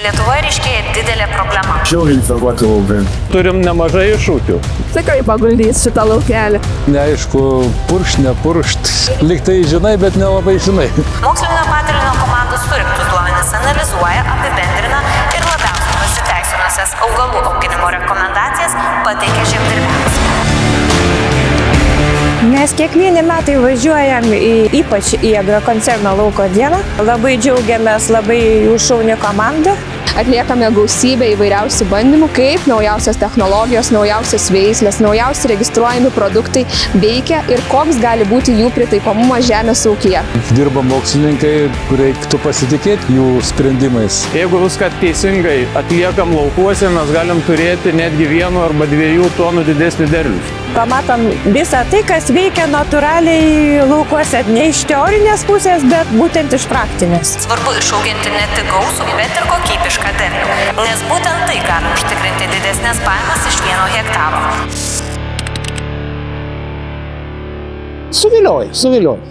Lietuvoje ryškėja didelė problema. Žiauriai infekuoti laukai. Turim nemažai iššūkių. Tikrai paguldys šitą laukelį. Neaišku, purkšt, nepurkšt. Lyg tai žinai, bet nelabai žinai. Mokslinio padalinio komandos surinktus duomenis analizuoja, apibendrina ir labiausiai pasiteisinusias augalų auginimo rekomendacijas pateikia žemdirbiams. Mes kiekvieni metai važiuojam ypač į agrokoncerno lauko dieną. Labai džiaugiamės, labai šauni komanda. Atliekame gausybę įvairiausių bandymų, kaip naujausios technologijos, naujausios veislės, naujausi registruojami produktai veikia ir koks gali būti jų pritaikomumas žemės ūkyje. Dirba mokslininkai, reiktų pasitikėti jų sprendimais. Jeigu viską teisingai atliekam laukuose, mes galim turėti netgi 1 arba 2 tonų didesnį derlių. Pamatom visą tai, kas veikia natūraliai laukuose, ne iš teorinės pusės, bet būtent iš praktinės. Svarbu išauginti ne tik gausų, bet ir kokybišką derlių, nes būtent tai gali užtikrinti didesnės pajamas iš 1 hektaro. Suvilioja.